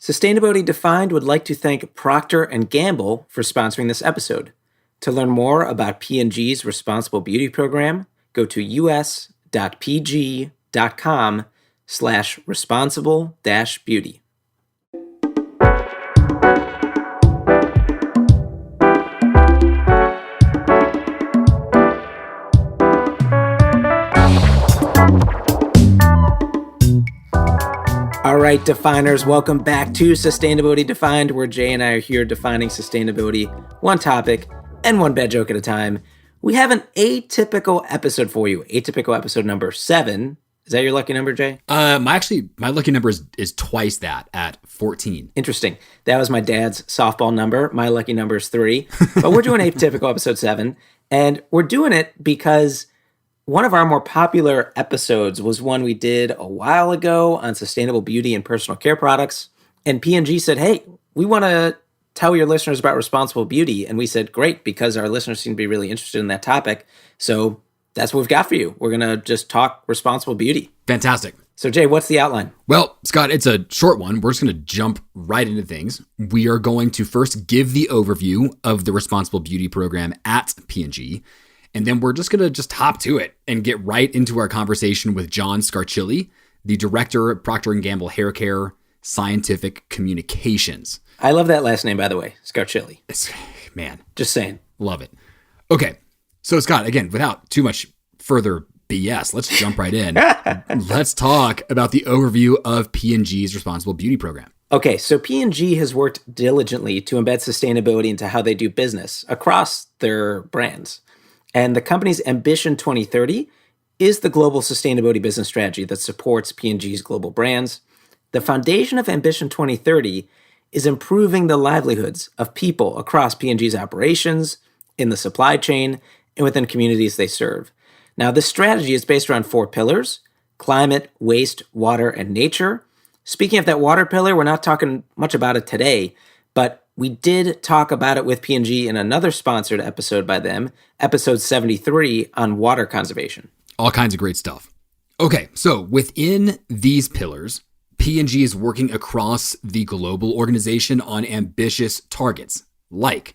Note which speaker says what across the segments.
Speaker 1: Sustainability Defined would like to thank Procter & Gamble for sponsoring this episode. To learn more about P&G's Responsible Beauty Program, go to us.pg.com/responsible-beauty. All right, definers, welcome back to Sustainability Defined, where Jay and I are here defining sustainability, one topic and one bad joke at a time. We have an atypical episode for you, atypical episode number 7. Is that your lucky number, Jay?
Speaker 2: My lucky number is twice that, at 14.
Speaker 1: Interesting. That was my dad's softball number. My lucky number is 3. But we're doing atypical episode 7, and we're doing it because one of our more popular episodes was one we did a while ago on sustainable beauty and personal care products. And P&G said, hey, we want to tell your listeners about responsible beauty. And we said, great, because our listeners seem to be really interested in that topic. So that's what we've got for you. We're going to just talk responsible beauty.
Speaker 2: Fantastic.
Speaker 1: So Jay, what's the outline?
Speaker 2: Well, Scott, it's a short one. We're just going to jump right into things. We are going to first give the overview of the responsible beauty program at P&G. And then we're just going to hop to it and get right into our conversation with John Scarchilli, the director at Procter & Gamble Hair Care Scientific Communications.
Speaker 1: I love that last name, by the way, Scarchilli.
Speaker 2: Man.
Speaker 1: Just saying.
Speaker 2: Love it. Okay. So Scott, again, without too much further BS, let's jump right in. Let's talk about the overview of P&G's Responsible Beauty Program.
Speaker 1: Okay, so P&G has worked diligently to embed sustainability into how they do business across their brands. And the company's Ambition 2030 is the global sustainability business strategy that supports P&G's global brands. The foundation of Ambition 2030 is improving the livelihoods of people across P&G's operations, in the supply chain, and within communities they serve. Now, this strategy is based around 4 pillars: climate, waste, water, and nature. Speaking of that water pillar, we're not talking much about it today, but we did talk about it with P&G in another sponsored episode by them, episode 73 on water conservation.
Speaker 2: All kinds of great stuff. Okay, so within these pillars, P&G is working across the global organization on ambitious targets, like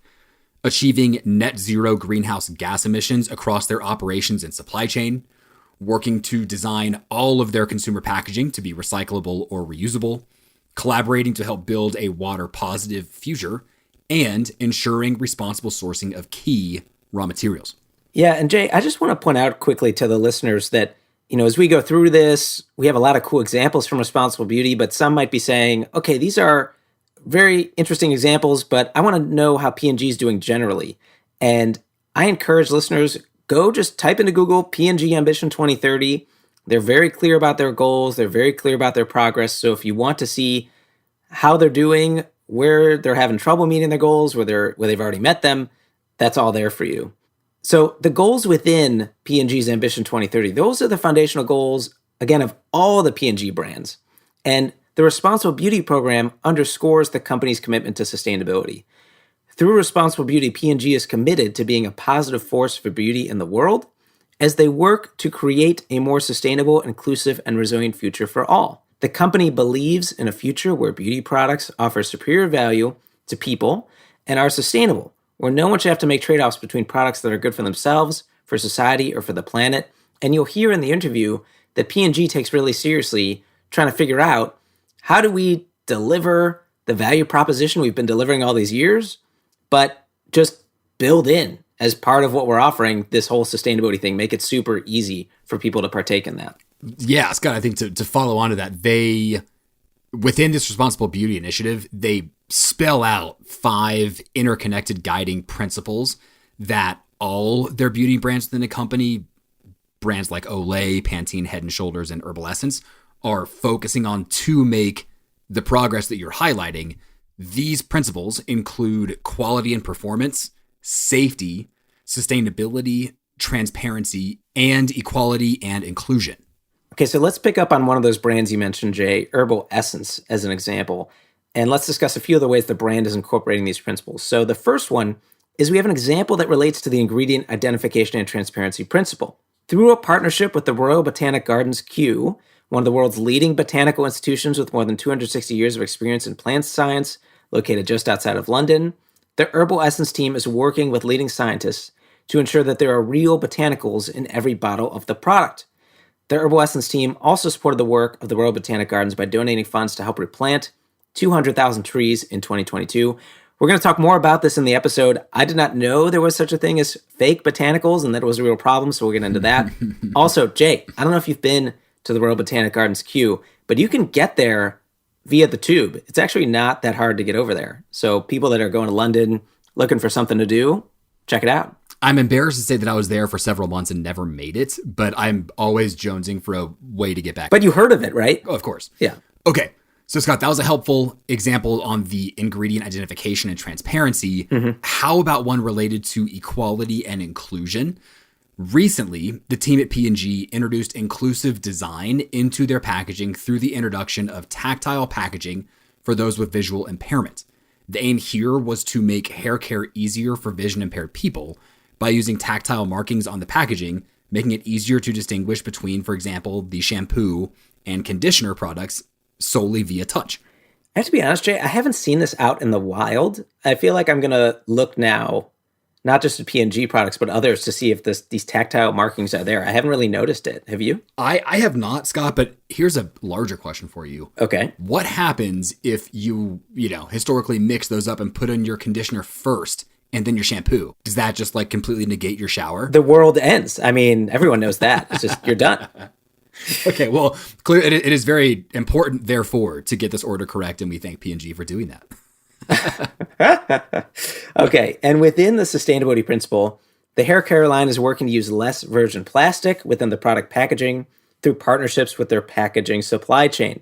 Speaker 2: achieving net zero greenhouse gas emissions across their operations and supply chain, working to design all of their consumer packaging to be recyclable or reusable, collaborating to help build a water-positive future, and ensuring responsible sourcing of key raw materials.
Speaker 1: Yeah, and Jay, I just want to point out quickly to the listeners that, as we go through this, we have a lot of cool examples from responsible beauty, but some might be saying, okay, these are very interesting examples, but I want to know how P&G is doing generally. And I encourage listeners, go just type into Google P&G Ambition 2030. They're very clear about their goals. They're very clear about their progress. So if you want to see how they're doing, where they're having trouble meeting their goals, where they've already met them, that's all there for you. So the goals within P&G's Ambition 2030, those are the foundational goals, again, of all the P&G brands. And the Responsible Beauty Program underscores the company's commitment to sustainability. Through Responsible Beauty, P&G is committed to being a positive force for beauty in the world as they work to create a more sustainable, inclusive, and resilient future for all. The company believes in a future where beauty products offer superior value to people and are sustainable, where no one should have to make trade-offs between products that are good for themselves, for society, or for the planet. And you'll hear in the interview that P&G takes really seriously trying to figure out, how do we deliver the value proposition we've been delivering all these years, but just build in as part of what we're offering this whole sustainability thing, make it super easy for people to partake in that.
Speaker 2: Yeah, Scott, I think to follow on to that, within this Responsible Beauty initiative, they spell out 5 interconnected guiding principles that all their beauty brands within the company, brands like Olay, Pantene, Head & Shoulders, and Herbal Essence, are focusing on to make the progress that you're highlighting. These principles include quality and performance, safety, sustainability, transparency, and equality and inclusion.
Speaker 1: Okay, so let's pick up on one of those brands you mentioned, Jay, Herbal Essence, as an example. And let's discuss a few of the ways the brand is incorporating these principles. So the first one is we have an example that relates to the ingredient identification and transparency principle. Through a partnership with the Royal Botanic Gardens Kew, one of the world's leading botanical institutions with more than 260 years of experience in plant science, located just outside of London. The Herbal Essence team is working with leading scientists to ensure that there are real botanicals in every bottle of the product. The Herbal Essence team also supported the work of the Royal Botanic Gardens by donating funds to help replant 200,000 trees in 2022. We're going to talk more about this in the episode. I did not know there was such a thing as fake botanicals and that it was a real problem, so we'll get into that. Also, Jay, I don't know if you've been to the Royal Botanic Gardens queue, but you can get there via the tube. It's actually not that hard to get over there. So people that are going to London looking for something to do, check it out.
Speaker 2: I'm embarrassed to say that I was there for several months and never made it, but I'm always jonesing for a way to get back.
Speaker 1: But you heard of it, right?
Speaker 2: Oh, of course.
Speaker 1: Yeah.
Speaker 2: Okay. So, Scott, that was a helpful example on the ingredient identification and transparency. How about one related to equality and inclusion? Recently, the team at P&G introduced inclusive design into their packaging through the introduction of tactile packaging for those with visual impairment. The aim here was to make hair care easier for vision impaired people by using tactile markings on the packaging, making it easier to distinguish between, for example, the shampoo and conditioner products solely via touch.
Speaker 1: I have to be honest, Jay, I haven't seen this out in the wild. I feel like I'm going to look now, not just at P&G products, but others to see if these tactile markings are there. I haven't really noticed it. Have you?
Speaker 2: I have not, Scott, but here's a larger question for you.
Speaker 1: Okay.
Speaker 2: What happens if you historically mix those up and put in your conditioner first and then your shampoo? Does that just like completely negate your shower?
Speaker 1: The world ends. I mean, everyone knows that. It's just, you're done.
Speaker 2: Okay, well, clearly it is very important, therefore, to get this order correct, and we thank P&G for doing
Speaker 1: that. Okay, and within the sustainability principle, the hair care line is working to use less virgin plastic within the product packaging through partnerships with their packaging supply chain.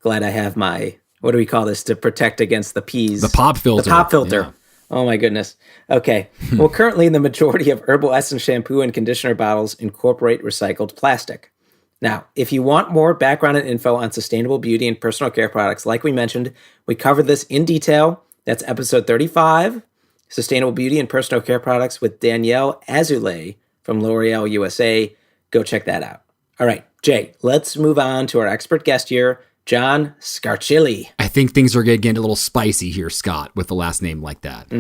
Speaker 1: Glad I have my, what do we call this, to protect against the P's?
Speaker 2: The pop filter.
Speaker 1: The pop filter.
Speaker 2: Yeah.
Speaker 1: Oh my goodness. Okay. Well, currently the majority of Herbal Essence shampoo and conditioner bottles incorporate recycled plastic. Now, if you want more background and info on sustainable beauty and personal care products, like we mentioned, we covered this in detail. That's episode 35, Sustainable Beauty and Personal Care Products with Danielle Azoulay from L'Oreal USA. Go check that out. All right, Jay, let's move on to our expert guest here, John Scarchilli.
Speaker 2: I think things are getting a little spicy here, Scott, with the last name like that.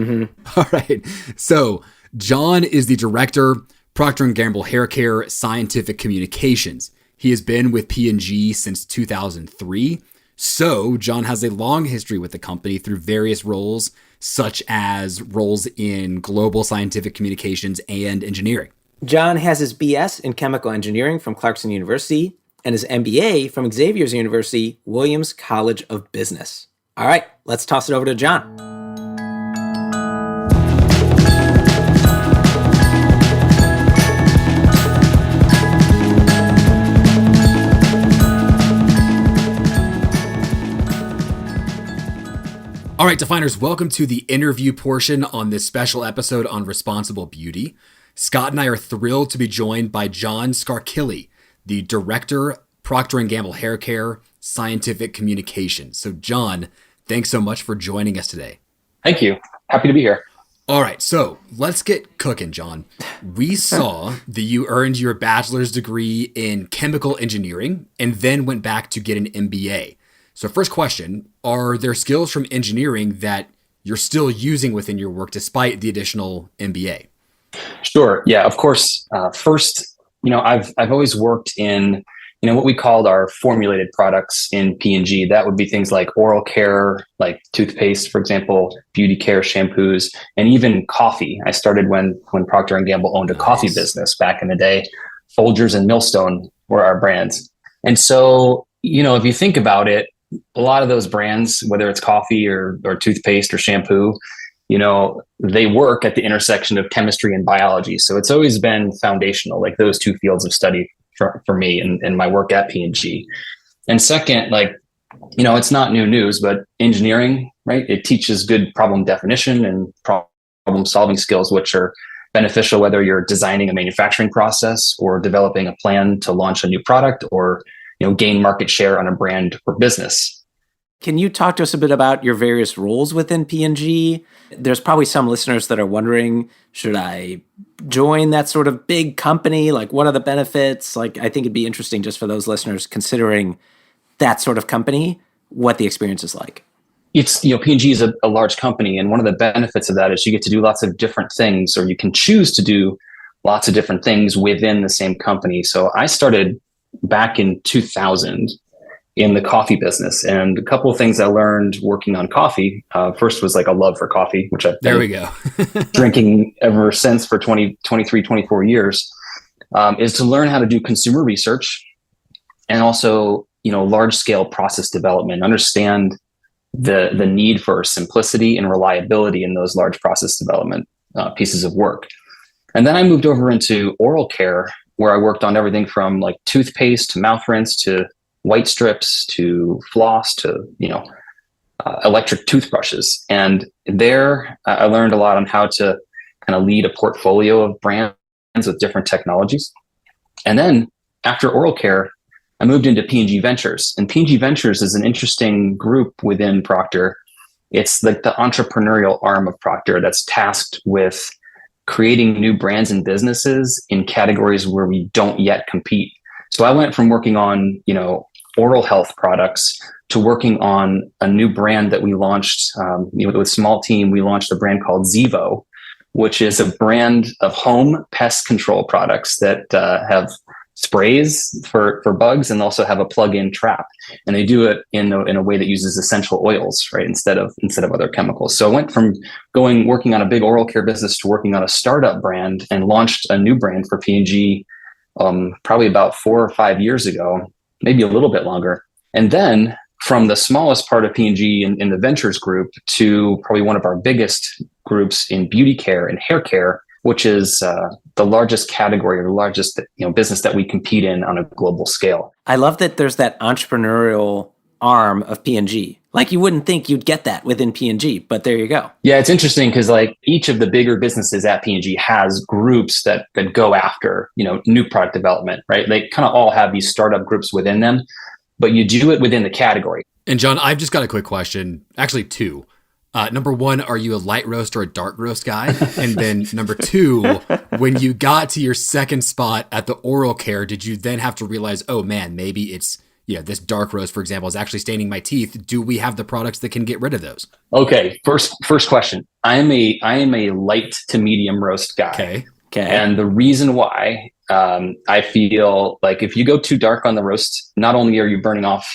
Speaker 2: All right. So John is the director, Procter & Gamble Hair Care Scientific Communications. He has been with P&G since 2003. So John has a long history with the company through various roles, such as roles in global scientific communications and engineering.
Speaker 1: John has his BS in chemical engineering from Clarkson University and his MBA from Xavier's University, Williams College of Business. All right, let's toss it over to John.
Speaker 2: All right, Definers, welcome to the interview portion on this special episode on responsible beauty. Scott and I are thrilled to be joined by John Scarchilli, the Director, Procter & Gamble Hair Care, Scientific Communications. So, John, thanks so much for joining us today.
Speaker 3: Thank you. Happy to be here.
Speaker 2: All right, so let's get cooking, John. We saw that you earned your bachelor's degree in chemical engineering and then went back to get an MBA. So first question, are there skills from engineering that you're still using within your work despite the additional MBA?
Speaker 3: Sure. Yeah, of course. First, I've always worked in, what we called our formulated products in P&G. That would be things like oral care, like toothpaste, for example, beauty care, shampoos, and even coffee. I started when Procter & Gamble owned a coffee business back in the day. Folgers and Millstone were our brands. And so, if you think about it, a lot of those brands, whether it's coffee or toothpaste or shampoo, they work at the intersection of chemistry and biology. So it's always been foundational, like those two fields of study for me and my work at P&G. And second, it's not new news, but engineering, right? It teaches good problem definition and problem solving skills, which are beneficial whether you're designing a manufacturing process or developing a plan to launch a new product or gain market share on a brand or business.
Speaker 1: Can you talk to us a bit about your various roles within P&G? There's probably some listeners that are wondering, should I join that sort of big company? Like, what are the benefits? Like, I think it'd be interesting just for those listeners considering that sort of company, what the experience is like.
Speaker 3: It's, P&G is a large company. And one of the benefits of that is you get to do lots of different things, or you can choose to do lots of different things within the same company. So I started back in 2000 in the coffee business. And a couple of things I learned working on coffee. First was like a love for coffee, which I've been drinking ever since for 23, 24 years, is to learn how to do consumer research and also, large scale process development, understand the need for simplicity and reliability in those large process development pieces of work. And then I moved over into oral care, where I worked on everything from like toothpaste to mouth rinse to white strips to floss to, electric toothbrushes. And there I learned a lot on how to kind of lead a portfolio of brands with different technologies. And then after oral care, I moved into P&G Ventures. And P&G Ventures is an interesting group within Procter. It's like the entrepreneurial arm of Procter that's tasked with creating new brands and businesses in categories where we don't yet compete. So I went from working on, oral health products to working on a new brand that we launched with a small team. We launched a brand called Zevo, which is a brand of home pest control products that have sprays for bugs and also have a plug-in trap. And they do it in a way that uses essential oils, right? Instead of other chemicals. So I went from working on a big oral care business to working on a startup brand and launched a new brand for P&G probably about 4 or 5 years ago, maybe a little bit longer. And then from the smallest part of P&G in the ventures group to probably one of our biggest groups in beauty care and hair care, which is the largest category or the largest business that we compete in on a global scale.
Speaker 1: I love that there's that entrepreneurial arm of P&G. Like, you wouldn't think you'd get that within P&G, but there you go.
Speaker 3: Yeah, it's interesting because like each of the bigger businesses at P&G has groups that go after new product development, right? They kind of all have these startup groups within them, but you do it within the category.
Speaker 2: And John, I've just got a quick question, actually two. Number one, are you a light roast or a dark roast guy? And then number two, when you got to your second spot at the oral care, did you then have to realize, oh man, maybe it's, this dark roast, for example, is actually staining my teeth. Do we have the products that can get rid of those?
Speaker 3: Okay. First question. I am a light to medium roast guy.
Speaker 1: Okay.
Speaker 3: And the reason why, I feel like if you go too dark on the roast, not only are you burning off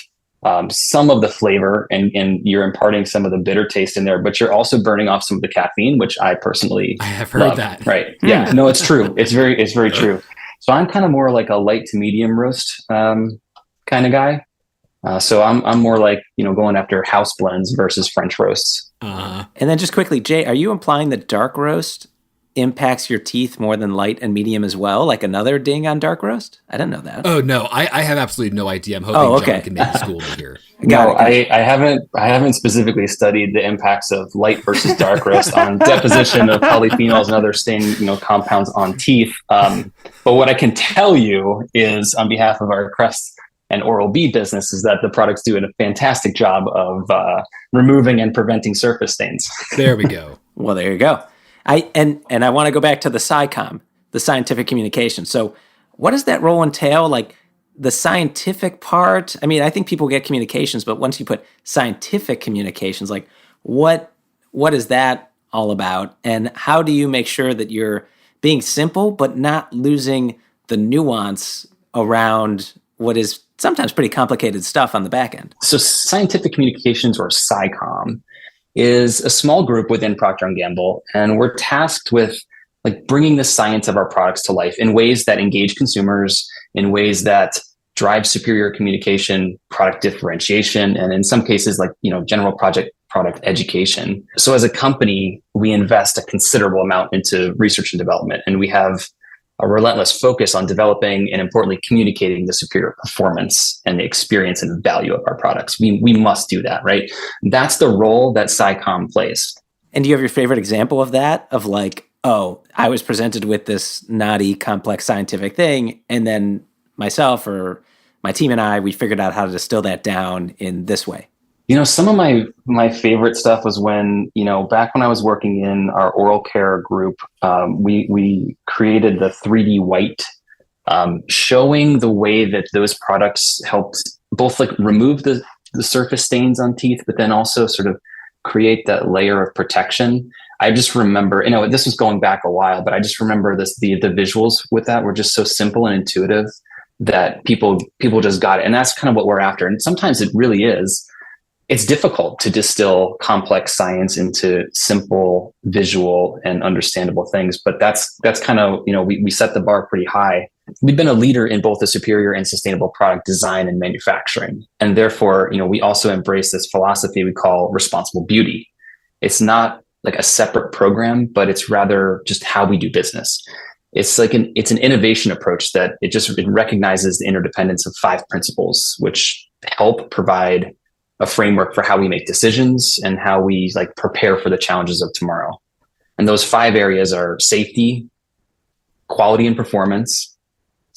Speaker 3: some of the flavor and you're imparting some of the bitter taste in there, but you're also burning off some of the caffeine, which I personally
Speaker 2: have heard
Speaker 3: love,
Speaker 2: that.
Speaker 3: Right. Yeah, no, it's true. It's very true. So I'm kind of more like a light to medium roast kind of guy. So I'm more like, going after house blends versus French roasts.
Speaker 1: And then just quickly, Jay, are you implying that dark roast impacts your teeth more than light and medium as well? Like another ding on dark roast? I didn't know that.
Speaker 2: Oh, no, I have absolutely no idea. I'm hoping John can maybe school me here.
Speaker 3: I haven't specifically studied the impacts of light versus dark roast on deposition of polyphenols and other staining, compounds on teeth. But what I can tell you is on behalf of our Crest and Oral-B business is that the products do a fantastic job of removing and preventing surface stains.
Speaker 2: There we go.
Speaker 1: Well, there you go. I want to go back to the SciComm, the scientific communication. So what does that role entail? Like the scientific part? I mean, I think people get communications, but once you put scientific communications, like what is that all about? And how do you make sure that you're being simple, but not losing the nuance around what is sometimes pretty complicated stuff on the back end?
Speaker 3: So scientific communications, or SciComm, is a small group within Procter & Gamble, and we're tasked with like bringing the science of our products to life in ways that engage consumers, in ways that drive superior communication, product differentiation, and in some cases, like general product education. So as a company, we invest a considerable amount into research and development, and we have a relentless focus on developing and importantly communicating the superior performance and the experience and the value of our products. We must do that, right? That's the role that SciComm plays.
Speaker 1: And do you have your favorite example of that? Of like, oh, I was presented with this naughty, complex scientific thing, and then myself or my team and I, we figured out how to distill that down in this way.
Speaker 3: Some of my favorite stuff was when, back when I was working in our oral care group, we created the 3D white, showing the way that those products helped both like remove the surface stains on teeth, but then also sort of create that layer of protection. I just remember, this was going back a while, but I just remember the visuals with that were just so simple and intuitive that people just got it. And that's kind of what we're after. And sometimes it really is. It's difficult to distill complex science into simple, visual, and understandable things. But that's kind of, we set the bar pretty high. We've been a leader in both the superior and sustainable product design and manufacturing. And therefore, we also embrace this philosophy we call responsible beauty. It's not like a separate program, but it's rather just how we do business. It's like it's an innovation approach that it recognizes the interdependence of 5 principles, which help provide a framework for how we make decisions and how we like prepare for the challenges of tomorrow. And those 5 areas are safety, quality and performance,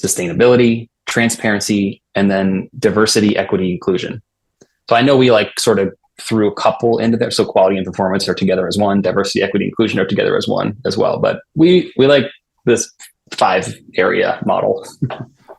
Speaker 3: sustainability, transparency, and then diversity, equity, inclusion. So I know we like sort of threw a couple into there. So quality and performance are together as one, diversity, equity, inclusion are together as one as well. But we like this 5 area model.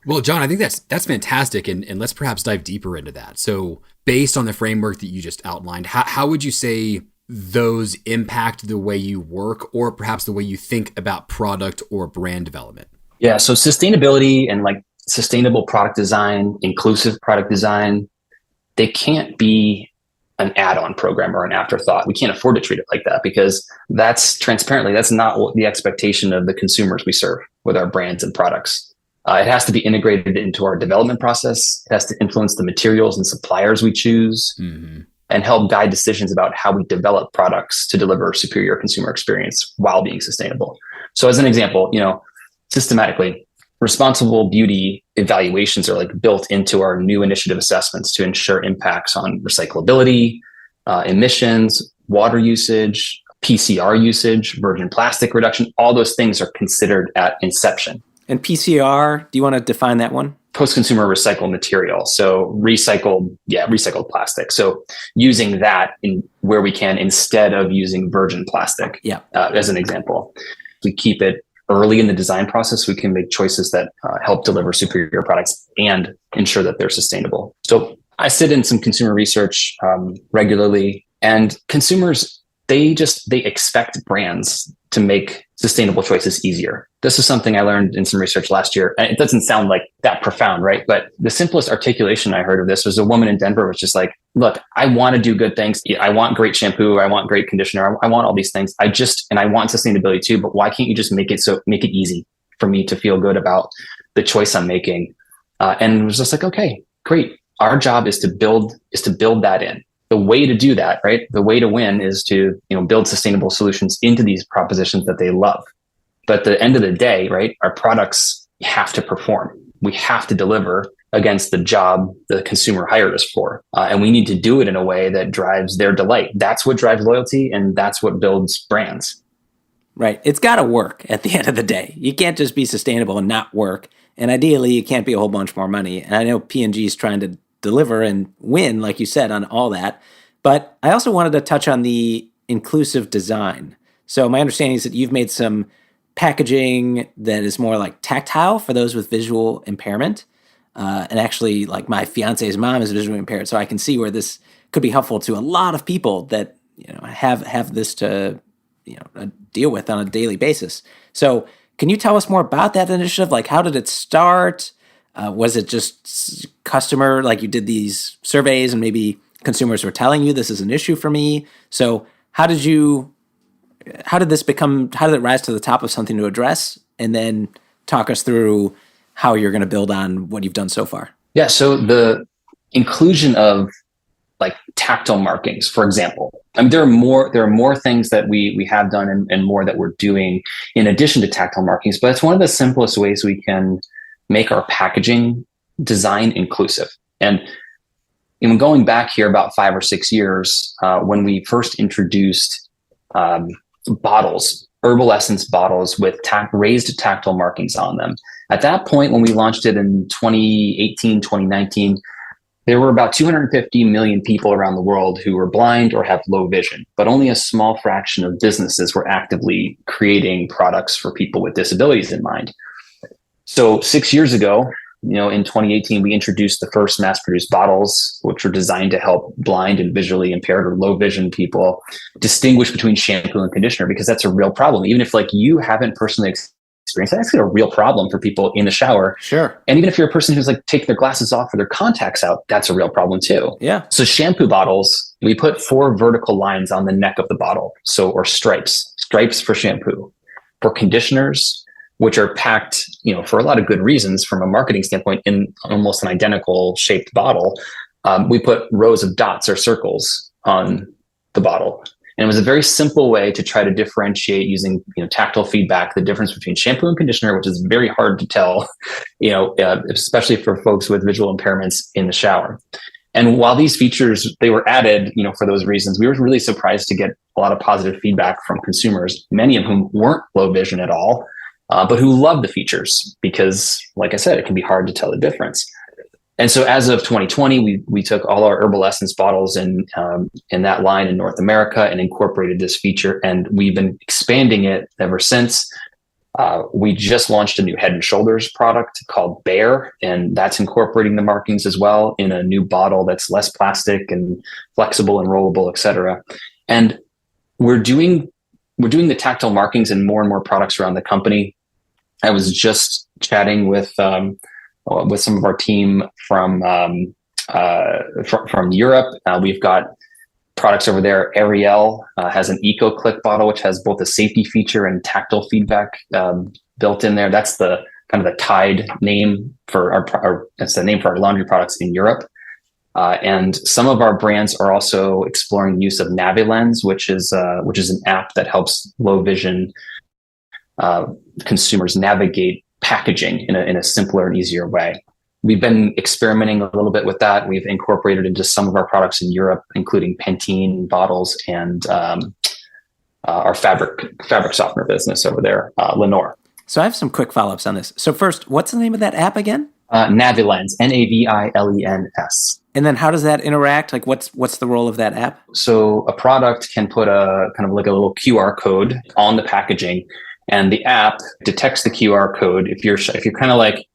Speaker 2: Well, John, I think that's fantastic. And let's perhaps dive deeper into that. So based on the framework that you just outlined, how would you say those impact the way you work or perhaps the way you think about product or brand development?
Speaker 3: Yeah. So sustainability and like sustainable product design, inclusive product design, they can't be an add-on program or an afterthought. We can't afford to treat it like that because that's not what the expectation of the consumers we serve with our brands and products. It has to be integrated into our development process. It has to influence the materials and suppliers we choose and help guide decisions about how we develop products to deliver superior consumer experience while being sustainable. So as an example, systematically, responsible beauty evaluations are like built into our new initiative assessments to ensure impacts on recyclability, emissions, water usage, PCR usage, virgin plastic reduction. All those things are considered at inception.
Speaker 1: And PCR, do you want to define that one?
Speaker 3: Post-consumer recycled material. So recycled plastic. So using that in where we can instead of using virgin plastic, as an example. We keep it early in the design process, we can make choices that help deliver superior products and ensure that they're sustainable. So I sit in some consumer research regularly, and consumers, they expect brands to make sustainable choices easier. This is something I learned in some research last year. And it doesn't sound like that profound, right? But the simplest articulation I heard of this was a woman in Denver was just like, look, I want to do good things. I want great shampoo. I want great conditioner. I want all these things. And I want sustainability too, but why can't you just make it easy for me to feel good about the choice I'm making? And it was just like, okay, great. Our job is to build that in. The way to do that, right? The way to win is to, build sustainable solutions into these propositions that they love. But at the end of the day, right, our products have to perform. We have to deliver against the job the consumer hired us for. And we need to do it in a way that drives their delight. That's what drives loyalty, and that's what builds brands.
Speaker 1: Right. It's got to work at the end of the day. You can't just be sustainable and not work. And ideally, it can't be a whole bunch more money. And I know P&G is trying to deliver and win, like you said, on all that. But I also wanted to touch on the inclusive design. So my understanding is that you've made some packaging that is more like tactile for those with visual impairment. And actually, like my fiance's mom is visually impaired, so I can see where this could be helpful to a lot of people that have this to deal with on a daily basis. So can you tell us more about that initiative? Like, how did it start? Was it just customer, like you did these surveys and maybe consumers were telling you this is an issue for me? So how did it rise to the top of something to address? And then talk us through how you're going to build on what you've done so far.
Speaker 3: Yeah. So the inclusion of like tactile markings, for example, there are more things that we have done and more that we're doing in addition to tactile markings, but it's one of the simplest ways we can make our packaging design inclusive. And going back here about 5 or 6 years, when we first introduced bottles, Herbal Essence bottles with raised tactile markings on them. At that point, when we launched it in 2018, 2019, there were about 250 million people around the world who were blind or have low vision, but only a small fraction of businesses were actively creating products for people with disabilities in mind. So 6 years ago, in 2018, we introduced the first mass-produced bottles, which were designed to help blind and visually impaired or low vision people distinguish between shampoo and conditioner, because that's a real problem. Even if you haven't personally experienced that, that's a real problem for people in the shower.
Speaker 1: Sure.
Speaker 3: And even if you're a person who's taking their glasses off or their contacts out, that's a real problem too.
Speaker 1: Yeah.
Speaker 3: So shampoo bottles, we put 4 vertical lines on the neck of the bottle. Or stripes for shampoo. For conditioners, which are packed, for a lot of good reasons from a marketing standpoint, in almost an identical shaped bottle, we put rows of dots or circles on the bottle. And it was a very simple way to try to differentiate using tactile feedback, the difference between shampoo and conditioner, which is very hard to tell, especially for folks with visual impairments in the shower. And while these features, they were added, for those reasons, we were really surprised to get a lot of positive feedback from consumers, many of whom weren't low vision at all, but who loved the features because, like I said, it can be hard to tell the difference. And so as of 2020, we took all our Herbal Essence bottles in that line in North America and incorporated this feature, and we've been expanding it ever since. We just launched a new Head and Shoulders product called Bear, and that's incorporating the markings as well in a new bottle that's less plastic and flexible and rollable, et cetera. And we're doing the tactile markings in more and more products around the company. I was just chatting with some of our team from Europe. We've got products over there. Ariel has an Eco Click bottle, which has both a safety feature and tactile feedback built in there. That's the kind of the Tide name for that's the name for our laundry products in Europe. And some of our brands are also exploring the use of NaviLens, which is an app that helps low vision consumers navigate packaging in a simpler and easier way. We've been experimenting a little bit with that. We've incorporated into some of our products in Europe, including Pantene bottles and our fabric softener business over there, Lenore.
Speaker 1: So I have some quick follow-ups on this. So first, what's the name of that app again?
Speaker 3: NaviLens, NaviLens.
Speaker 1: And then how does that interact? What's the role of that app?
Speaker 3: So a product can put a kind of like a little QR code on the packaging, and the app detects the QR code. If you're kind of like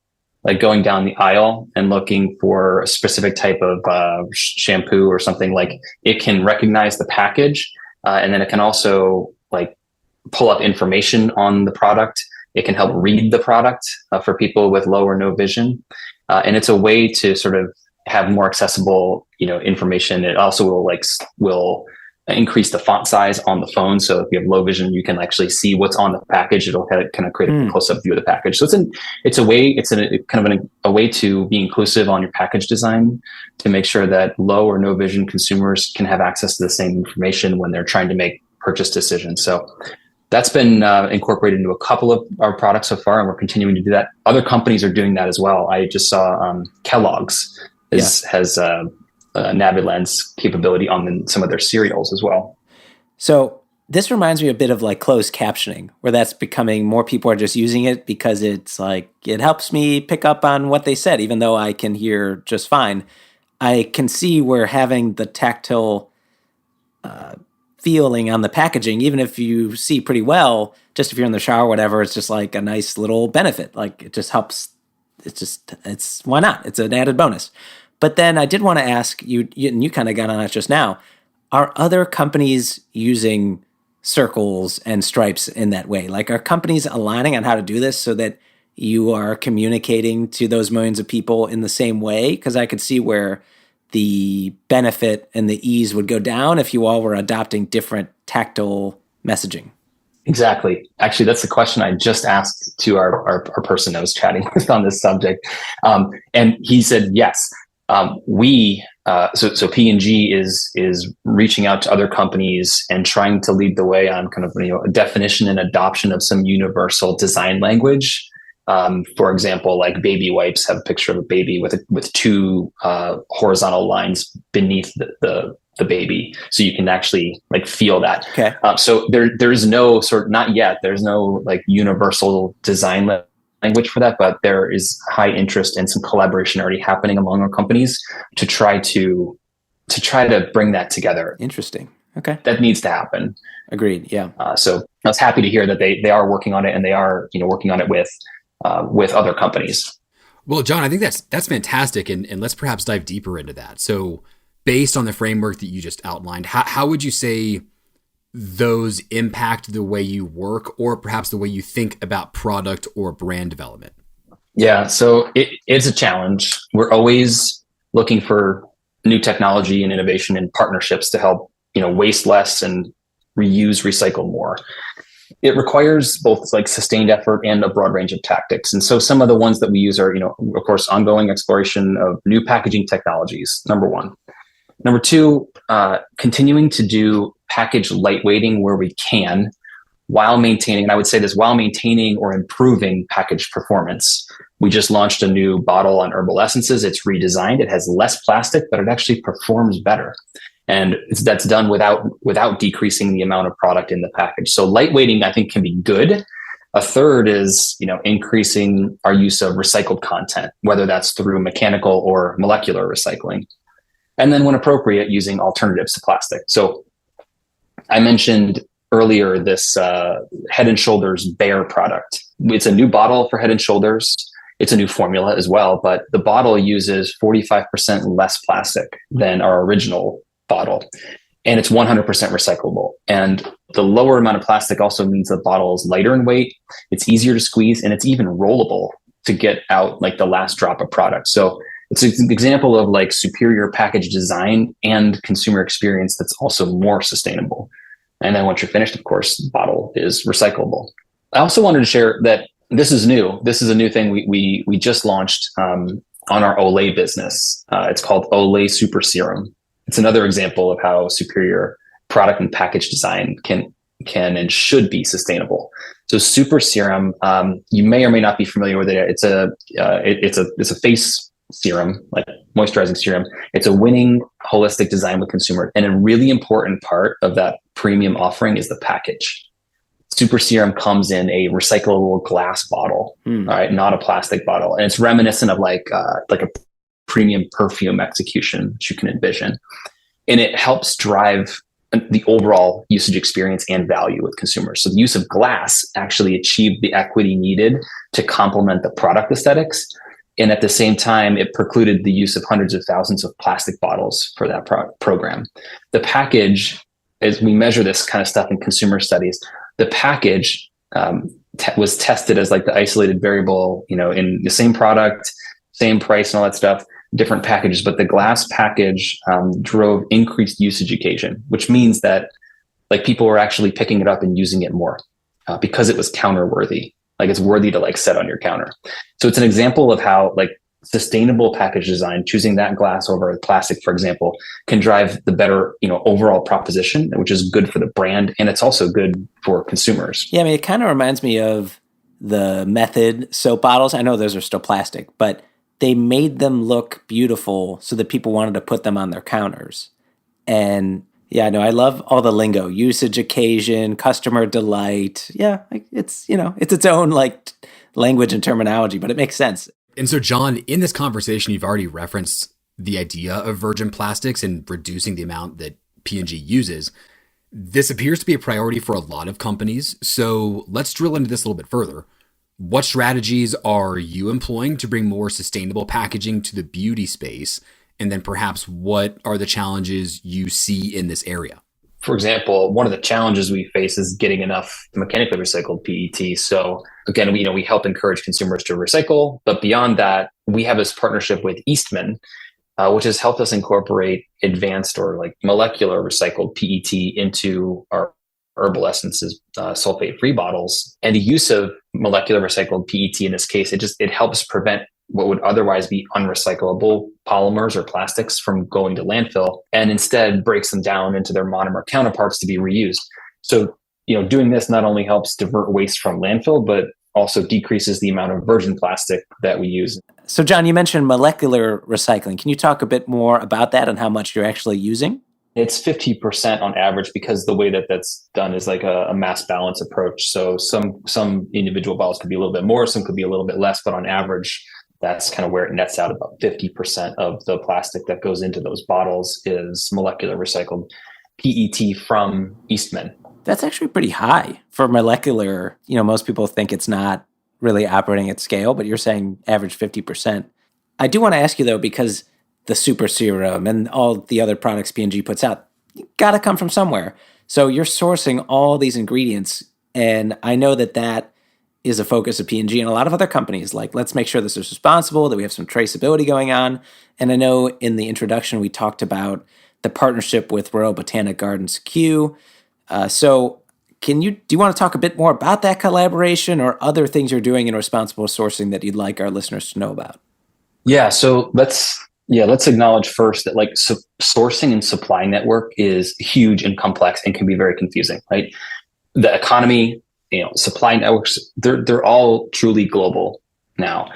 Speaker 3: going down the aisle and looking for a specific type of shampoo or something, it can recognize the package, and then it can also pull up information on the product. It can help read the product for people with low or no vision, and it's a way to sort of have more accessible, information. It also will increase the font size on the phone. So if you have low vision, you can actually see what's on the package. It'll kind of create a close-up view of the package. So it's a way to be inclusive on your package design to make sure that low or no vision consumers can have access to the same information when they're trying to make purchase decisions. So that's been incorporated into a couple of our products so far, and we're continuing to do that. Other companies are doing that as well. I just saw Kellogg's has NaviLens capability on some of their cereals as well.
Speaker 1: So this reminds me a bit of closed captioning, where that's becoming more people are just using it because it's it helps me pick up on what they said, even though I can hear just fine. I can see where having the tactile feeling on the packaging, even if you see pretty well, just if you're in the shower or whatever, it's just a nice little benefit. It just helps. It's why not? It's an added bonus. But then I did want to ask you, and you kind of got on it just now, are other companies using circles and stripes in that way? Are companies aligning on how to do this so that you are communicating to those millions of people in the same way? Because I could see where the benefit and the ease would go down if you all were adopting different tactile messaging.
Speaker 3: Exactly. Actually, that's the question I just asked to our person I was chatting with on this subject. And he said, yes. So P&G is reaching out to other companies and trying to lead the way on kind of a definition and adoption of some universal design language. For example, baby wipes have a picture of a baby with two horizontal lines beneath the baby, so you can actually feel that.
Speaker 1: Okay.
Speaker 3: So there is no not yet. There's no universal design language for that, but there is high interest and some collaboration already happening among our companies to try to bring that together.
Speaker 1: Interesting. Okay.
Speaker 3: That needs to happen.
Speaker 1: Agreed. Yeah.
Speaker 3: So I was happy to hear that they are working on it, and they are working on it with other companies.
Speaker 2: Well, John, I think that's fantastic, and let's perhaps dive deeper into that. So, based on the framework that you just outlined, how would you say those impact the way you work, or perhaps the way you think about product or brand development?
Speaker 3: Yeah, so it's a challenge. We're always looking for new technology and innovation and partnerships to help waste less and reuse, recycle more. It requires both like sustained effort and a broad range of tactics. And so some of the ones that we use are, of course, ongoing exploration of new packaging technologies, number one. Number two, continuing to do package lightweighting where we can, while maintaining, and I would say this, while maintaining or improving package performance. We just launched a new bottle on Herbal Essences. It's redesigned. It has less plastic, but it actually performs better. And that's done without decreasing the amount of product in the package. So lightweighting, I think, can be good. A third is, increasing our use of recycled content, whether that's through mechanical or molecular recycling. And then when appropriate, using alternatives to plastic. So I mentioned earlier this Head and Shoulders Bare product. It's a new bottle for Head and Shoulders. It's a new formula as well, but the bottle uses 45% less plastic than our original bottle, and it's 100% recyclable. And the lower amount of plastic also means the bottle is lighter in weight, it's easier to squeeze, and it's even rollable to get out like the last drop of product. So it's an example of like superior package design and consumer experience that's also more sustainable. And then once you're finished, of course, the bottle is recyclable. I also wanted to share that this is new. This is a new thing we just launched on our Olay business. It's called Olay Super Serum. It's another example of how superior product and package design can and should be sustainable. So Super Serum, you may or may not be familiar with it. It's a face serum, like moisturizing serum. It's a winning holistic design with consumers, and a really important part of that premium offering is the package. Super Serum comes in a recyclable glass bottle, all right, not a plastic bottle, and it's reminiscent of like a premium perfume execution, which you can envision. And it helps drive the overall usage experience and value with consumers. So the use of glass actually achieved the equity needed to complement the product aesthetics. And at the same time, it precluded the use of hundreds of thousands of plastic bottles for that program. The package, as we measure this kind of stuff in consumer studies, the package was tested as like the isolated variable, in the same product, same price and all that stuff, different packages, but the glass package drove increased usage occasion, which means that like people were actually picking it up and using it more because it was counter worthy. Like it's worthy to like set on your counter. So it's an example of how like sustainable package design, choosing that glass over plastic, for example, can drive the better, overall proposition, which is good for the brand. And it's also good for consumers.
Speaker 1: Yeah. I mean, it kind of reminds me of the Method soap bottles. I know those are still plastic, but they made them look beautiful so that people wanted to put them on their counters. And yeah, no, I love all the lingo, usage occasion, customer delight. Yeah, it's, it's its own like language and terminology, but it makes sense.
Speaker 2: And so, John, in this conversation, you've already referenced the idea of virgin plastics and reducing the amount that P&G uses. This appears to be a priority for a lot of companies. So let's drill into this a little bit further. What strategies are you employing to bring more sustainable packaging to the beauty space? And then perhaps what are the challenges you see in this area?
Speaker 3: For example, one of the challenges we face is getting enough mechanically recycled PET. So again, we help encourage consumers to recycle, but beyond that, we have this partnership with Eastman, which has helped us incorporate advanced or like molecular recycled PET into our Herbal Essences sulfate-free bottles. And the use of molecular recycled PET in this case, it helps prevent what would otherwise be unrecyclable polymers or plastics from going to landfill, and instead breaks them down into their monomer counterparts to be reused. So, doing this not only helps divert waste from landfill, but also decreases the amount of virgin plastic that we use.
Speaker 1: So, John, you mentioned molecular recycling. Can you talk a bit more about that and how much you're actually using?
Speaker 3: It's 50% on average because the way that that's done is like a mass balance approach. So some individual bottles could be a little bit more, some could be a little bit less, but on average, that's kind of where it nets out. About 50% of the plastic that goes into those bottles is molecular recycled PET from Eastman.
Speaker 1: That's actually pretty high for molecular. Most people think it's not really operating at scale, but you're saying average 50%. I do want to ask you though, because the super serum and all the other products P&G puts out, got to come from somewhere. So you're sourcing all these ingredients. And I know that is a focus of P&G and a lot of other companies. Like, let's make sure this is responsible, that we have some traceability going on. And I know in the introduction, we talked about the partnership with Royal Botanic Gardens Kew. So do you want to talk a bit more about that collaboration or other things you're doing in responsible sourcing that you'd like our listeners to know about?
Speaker 3: Yeah. So let's acknowledge first that sourcing and supply network is huge and complex and can be very confusing, right? The economy, supply networks, they're all truly global now.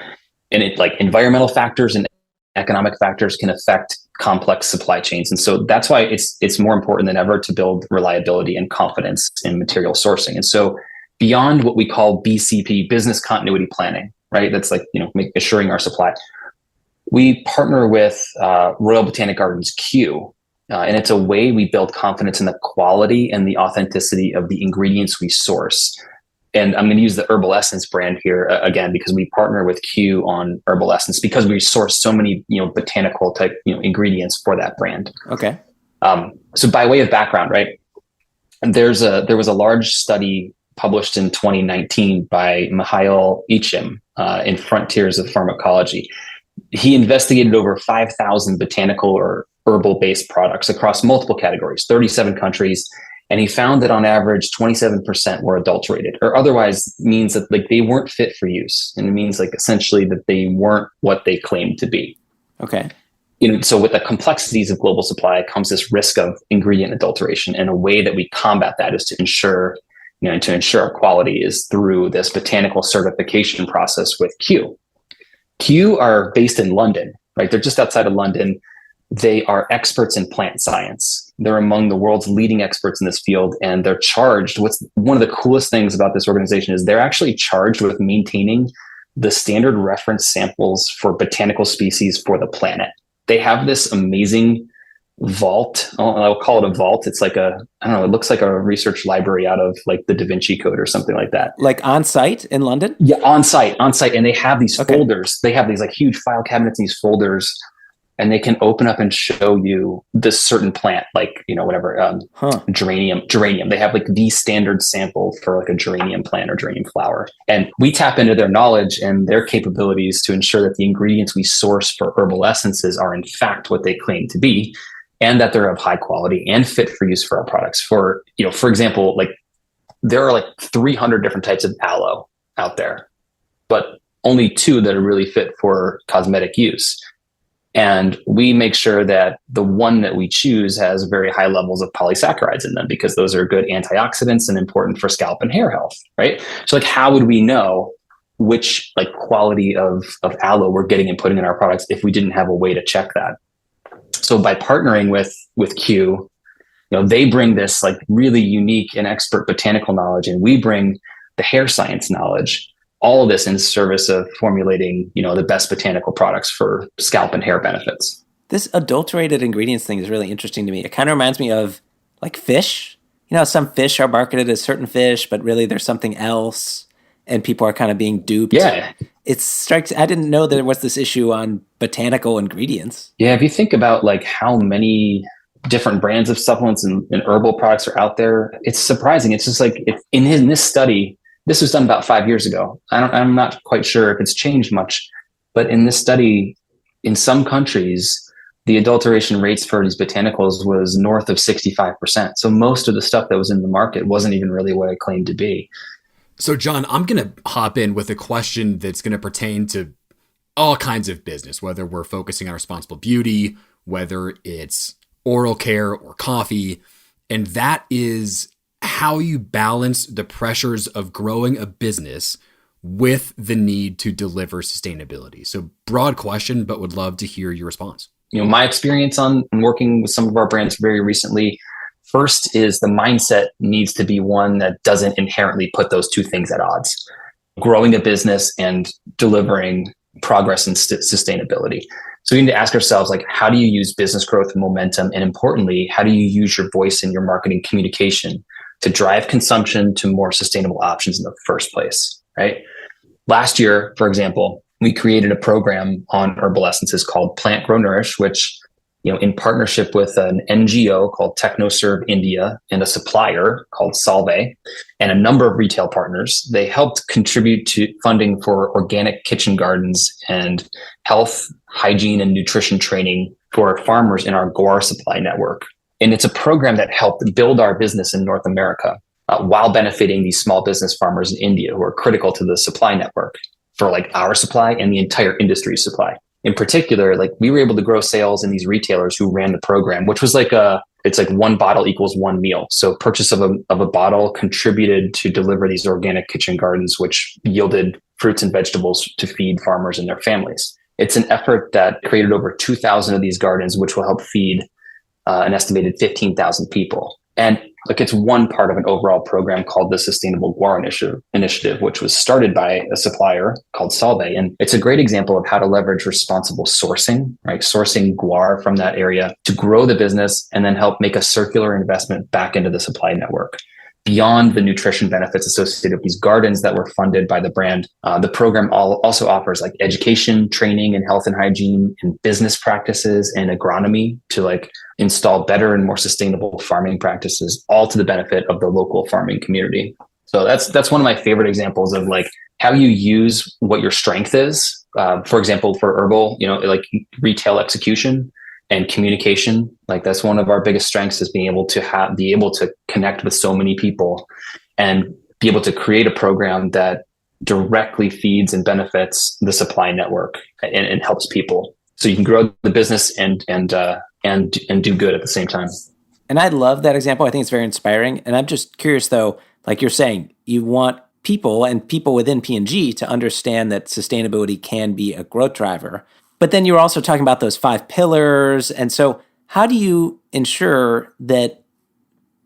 Speaker 3: And environmental factors and economic factors can affect complex supply chains. And so that's why it's more important than ever to build reliability and confidence in material sourcing. And so beyond what we call BCP, business continuity planning, right? That's assuring our supply. We partner with Royal Botanic Gardens Kew, and it's a way we build confidence in the quality and the authenticity of the ingredients we source. And I'm going to use the Herbal Essence brand here again, because we partner with Kew on Herbal Essence because we source so many, botanical type, ingredients for that brand.
Speaker 1: Okay.
Speaker 3: So by way of background, right, there was a large study published in 2019 by Mihail Ichim in Frontiers of Pharmacology. He investigated over 5,000 botanical or herbal-based products across multiple categories, 37 countries, and he found that on average, 27% were adulterated, or otherwise means that they weren't fit for use, and it means essentially that they weren't what they claimed to be.
Speaker 1: Okay.
Speaker 3: So with the complexities of global supply comes this risk of ingredient adulteration, and a way that we combat that is to ensure our quality is through this botanical certification process with Kew. Kew are based in London, right? They're just outside of London. They are experts in plant science. They're among the world's leading experts in this field, and they're charged. One of the coolest things about this organization is they're actually charged with maintaining the standard reference samples for botanical species for the planet. They have this amazing vault. I'll call it a vault. It's it looks like a research library out of the Da Vinci Code or something like that.
Speaker 1: Like on site in London?
Speaker 3: Yeah, on site. And they have these folders. They have these huge file cabinets in these folders, and they can open up and show you this certain plant, geranium. They have the standard sample for a geranium plant or geranium flower. And we tap into their knowledge and their capabilities to ensure that the ingredients we source for herbal essences are in fact what they claim to be, and that they're of high quality and fit for use for our products. For example, there are 300 different types of aloe out there, but only 2 that are really fit for cosmetic use. And we make sure that the one that we choose has very high levels of polysaccharides in them, because those are good antioxidants and important for scalp and hair health, right? So how would we know which quality of aloe we're getting and putting in our products if we didn't have a way to check that? So by partnering with Kew, they bring this really unique and expert botanical knowledge, and we bring the hair science knowledge. All of this in service of formulating, the best botanical products for scalp and hair benefits.
Speaker 1: This adulterated ingredients thing is really interesting to me. It kind of reminds me of fish. Some fish are marketed as certain fish, but really there's something else, and people are kind of being duped.
Speaker 3: Yeah.
Speaker 1: I didn't know there was this issue on botanical ingredients.
Speaker 3: Yeah. If you think about how many different brands of supplements and herbal products are out there, it's surprising. It's just in this study, this was done about 5 years ago. I'm not quite sure if it's changed much, but in this study, in some countries, the adulteration rates for these botanicals was north of 65%. So most of the stuff that was in the market wasn't even really what it claimed to be.
Speaker 2: So John, I'm going to hop in with a question that's going to pertain to all kinds of business, whether we're focusing on responsible beauty, whether it's oral care or coffee, and that is how you balance the pressures of growing a business with the need to deliver sustainability. So broad question, but would love to hear your response.
Speaker 3: my experience on working with some of our brands very recently, first is the mindset needs to be one that doesn't inherently put those two things at odds. Growing a business and delivering progress and sustainability. So we need to ask ourselves, like, how do you use business growth and momentum? And importantly, how do you use your voice in your marketing communication to drive consumption to more sustainable options in the first place, right? Last year, for example, we created a program on Herbal Essences called Plant Grow Nourish, which, in partnership with an NGO called TechnoServe India and a supplier called Solvay and a number of retail partners, they helped contribute to funding for organic kitchen gardens and health, hygiene, and nutrition training for farmers in our Guar supply network. And it's a program that helped build our business in North America while benefiting these small business farmers in India who are critical to the supply network for like our supply and the entire industry supply. In particular, like we were able to grow sales in these retailers who ran the program, which was it's like one bottle equals one meal. So purchase of a bottle contributed to deliver these organic kitchen gardens, which yielded fruits and vegetables to feed farmers and their families. It's an effort that created over 2,000 of these gardens, which will help feed an estimated 15,000 people. And like it's one part of an overall program called the Sustainable Guar Initiative, which was started by a supplier called Solvay. And it's a great example of how to leverage responsible sourcing, right? Sourcing guar from that area to grow the business and then help make a circular investment back into the supply network. Beyond the nutrition benefits associated with these gardens that were funded by the brand, the program also offers like education, training in health and hygiene and business practices and agronomy to like install better and more sustainable farming practices, all to the benefit of the local farming community. So that's one of my favorite examples of like how you use what your strength is. For example, for Herbal, like retail execution and communication. Like that's one of our biggest strengths is being able to connect with so many people and be able to create a program that directly feeds and benefits the supply network and helps people. So you can grow the business and do good at the same time.
Speaker 1: And I love that example. I think it's very inspiring. And I'm just curious though, like you're saying, you want people and people within P&G to understand that sustainability can be a growth driver. But then you're also talking about those 5 pillars. And so how do you ensure that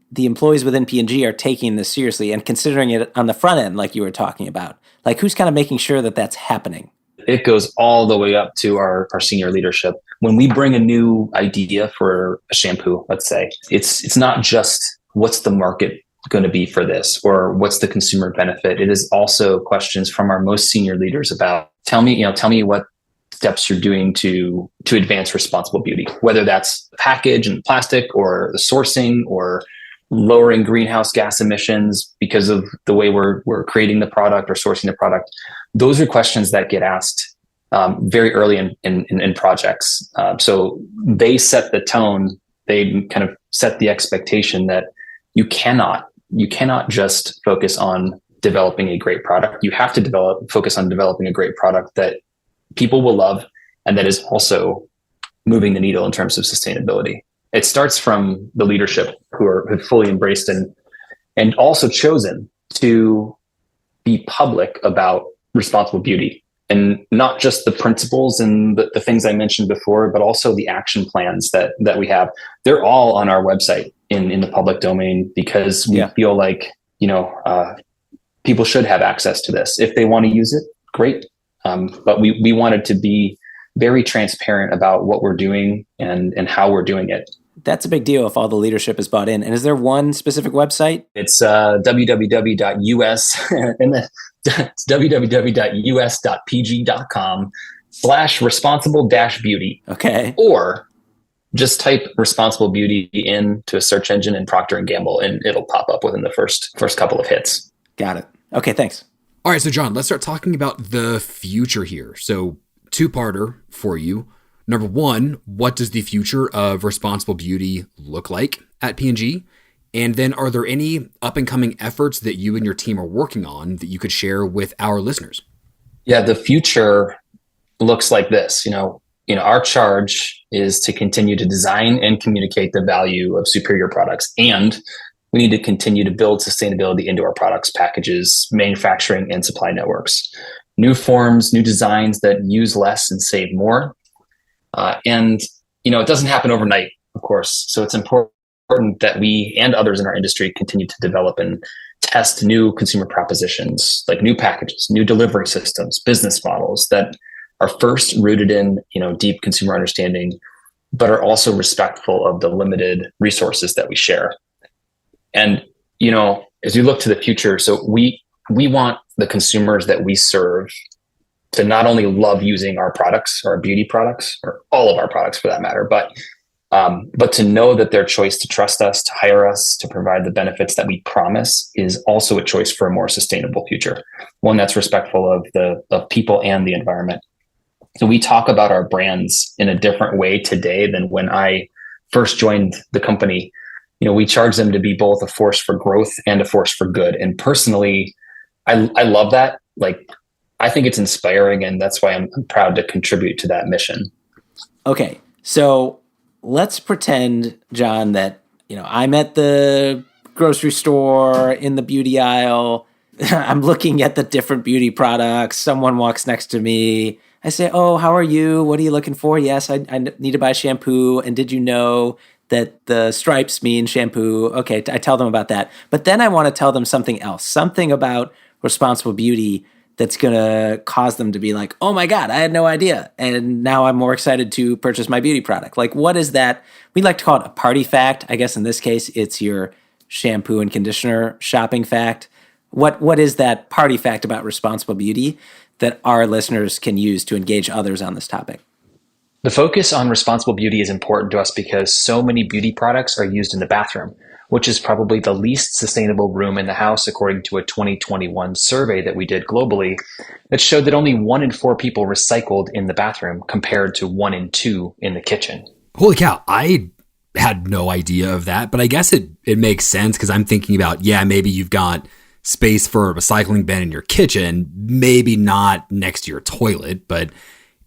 Speaker 1: the employees within P&G are taking this seriously and considering it on the front end, like you were talking about? Like who's kind of making sure that that's happening?
Speaker 3: It goes all the way up to our senior leadership. When we bring a new idea for a shampoo, let's say, it's not just what's the market going to be for this or what's the consumer benefit. It is also questions from our most senior leaders about tell me what steps you're doing to advance responsible beauty, whether that's package and plastic or the sourcing or lowering greenhouse gas emissions because of the way we're creating the product or sourcing the product. Those are questions that get asked very early in projects. So they set the tone. They kind of set the expectation that you cannot just focus on developing a great product. You have to focus on developing a great product that people will love and that is also moving the needle in terms of sustainability. It starts from the leadership who have fully embraced and also chosen to be public about responsible beauty, and not just the principles and the things I mentioned before, but also the action plans that we have. They're all on our website in the public domain because we feel like, people should have access to this. If they want to use it, great. But we wanted to be very transparent about what we're doing and how we're doing it.
Speaker 1: That's a big deal if all the leadership is bought in. And is there one specific website?
Speaker 3: It's www.us and then it's www.us.pg.com/responsible-beauty.
Speaker 1: Okay.
Speaker 3: Or just type responsible beauty into a search engine in Procter & Gamble and it'll pop up within the first couple of hits.
Speaker 1: Got it. Okay, thanks.
Speaker 2: All right, so John, let's start talking about the future here. So 2-parter for you. Number 1, what does the future of responsible beauty look like at P&G? And then are there any up-and-coming efforts that you and your team are working on that you could share with our listeners?
Speaker 3: Yeah, the future looks like this. Our charge is to continue to design and communicate the value of superior products. And we need to continue to build sustainability into our products, packages, manufacturing, and supply networks. New forms, new designs that use less and save more. And it doesn't happen overnight, of course. So it's important that we and others in our industry continue to develop and test new consumer propositions, like new packages, new delivery systems, business models that are first rooted in, deep consumer understanding, but are also respectful of the limited resources that we share. And, as we look to the future, so we want the consumers that we serve to not only love using our products, our beauty products, or all of our products for that matter, but to know that their choice to trust us, to hire us, to provide the benefits that we promise is also a choice for a more sustainable future, one that's respectful of people and the environment. So we talk about our brands in a different way today than when I first joined the company. We charge them to be both a force for growth and a force for good. And personally, I love that. Like, I think it's inspiring, and that's why I'm proud to contribute to that mission.
Speaker 1: Okay, so let's pretend, John, that I'm at the grocery store in the beauty aisle. I'm looking at the different beauty products. Someone walks next to me. I say, "Oh, how are you? What are you looking for?" "Yes, I need to buy shampoo. And did you know that the stripes mean shampoo?" Okay, I tell them about that. But then I want to tell them something else, something about responsible beauty that's going to cause them to be like, "Oh my God, I had no idea. And now I'm more excited to purchase my beauty product." Like, what is that? We like to call it a party fact. I guess in this case, it's your shampoo and conditioner shopping fact. What is that party fact about responsible beauty that our listeners can use to engage others on this topic?
Speaker 3: The focus on responsible beauty is important to us because so many beauty products are used in the bathroom, which is probably the least sustainable room in the house, according to a 2021 survey that we did globally that showed that only 1 in 4 people recycled in the bathroom compared to 1 in 2 in the kitchen.
Speaker 2: Holy cow. I had no idea of that, but I guess it makes sense because I'm thinking about, maybe you've got space for a recycling bin in your kitchen, maybe not next to your toilet. But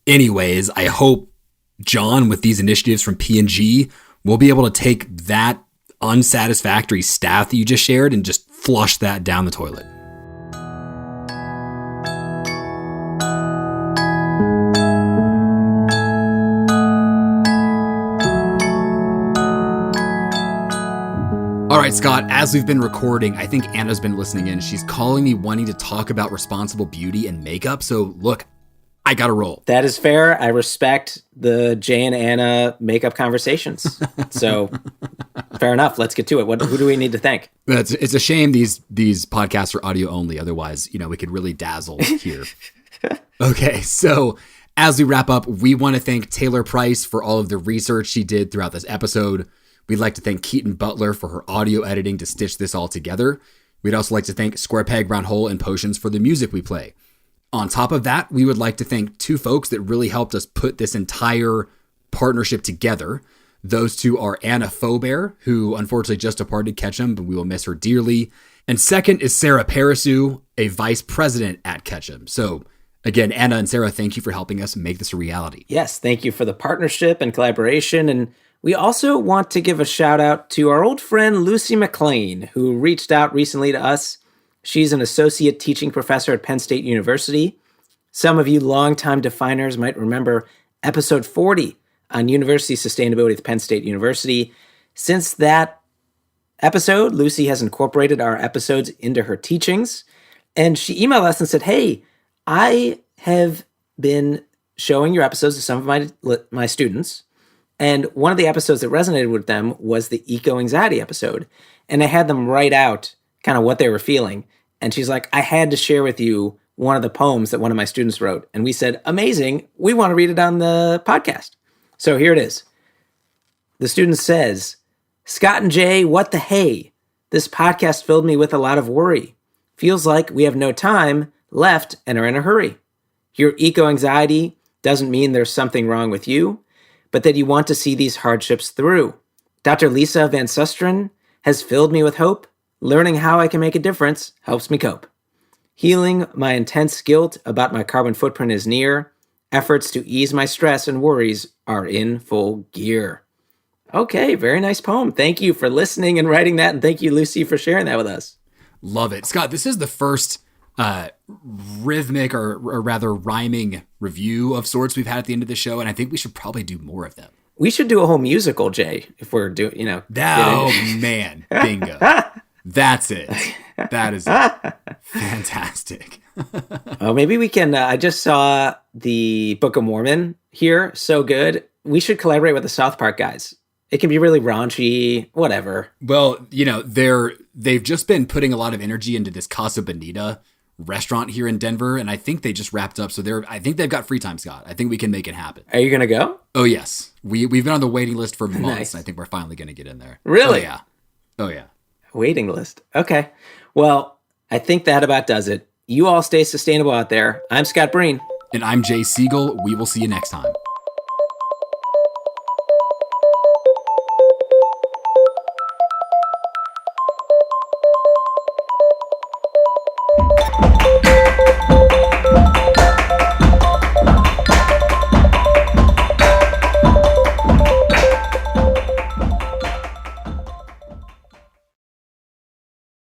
Speaker 2: anyways, I hope, John, with these initiatives from P&G, we'll be able to take that unsatisfactory stat that you just shared and just flush that down the toilet. All right, Scott, as we've been recording, I think Anna's been listening in. She's calling me wanting to talk about responsible beauty and makeup. So look, I got to roll.
Speaker 1: That is fair. I respect the Jay and Anna makeup conversations. So fair enough. Let's get to it. Who do we need to thank?
Speaker 2: It's a shame these podcasts are audio only. Otherwise, we could really dazzle here. Okay, so as we wrap up, we want to thank Taylor Price for all of the research she did throughout this episode. We'd like to thank Keaton Butler for her audio editing to stitch this all together. We'd also like to thank Square Peg Round Hole and Potions for the music we play. On top of that, we would like to thank 2 folks that really helped us put this entire partnership together. Those 2 are Anna Faubert, who unfortunately just departed Ketchum, but we will miss her dearly. And second is Sarah Parasu, a vice president at Ketchum. So again, Anna and Sarah, thank you for helping us make this a reality.
Speaker 1: Yes, thank you for the partnership and collaboration. And we also want to give a shout out to our old friend Lucy McLean, who reached out recently to us. She's an associate teaching professor at Penn State University. Some of you longtime definers might remember episode 40 on university sustainability at Penn State University. Since that episode, Lucy has incorporated our episodes into her teachings. And she emailed us and said, "Hey, I have been showing your episodes to some of my students. And one of the episodes that resonated with them was the eco-anxiety episode. And I had them write out kind of what they were feeling. And she's like, I had to share with you one of the poems that one of my students wrote." And we said, "Amazing. We want to read it on the podcast." So here it is. The student says, "Scott and Jay, what the hey? This podcast filled me with a lot of worry. Feels like we have no time left and are in a hurry. Your eco-anxiety doesn't mean there's something wrong with you, but that you want to see these hardships through. Dr. Lisa Van Susteren has filled me with hope. Learning how I can make a difference helps me cope. Healing my intense guilt about my carbon footprint is near. Efforts to ease my stress and worries are in full gear." Okay, very nice poem. Thank you for listening and writing that, and thank you, Lucy, for sharing that with us.
Speaker 2: Love it. Scott, this is the first rhythmic or rather rhyming review of sorts we've had at the end of the show, and I think we should probably do more of them.
Speaker 1: We should do a whole musical, Jay, if we're doing, you know.
Speaker 2: Oh, man. Bingo. That's it. That is it. Fantastic.
Speaker 1: Oh, maybe we can. I just saw the Book of Mormon here. So good. We should collaborate with the South Park guys. It can be really raunchy, whatever.
Speaker 2: Well, you know, they've just been putting a lot of energy into this Casa Bonita restaurant here in Denver, and I think they just wrapped up. So I think they've got free time, Scott. I think we can make it happen.
Speaker 1: Are you going to go?
Speaker 2: Oh, yes. We've been on the waiting list for months,
Speaker 1: Nice.
Speaker 2: and I think we're finally going to get in there.
Speaker 1: Really?
Speaker 2: Oh, yeah. Oh, yeah.
Speaker 1: Waiting list. Okay. Well, I think that about does it. You all stay sustainable out there. I'm Scott Breen.
Speaker 2: And I'm Jay Siegel. We will see you next time.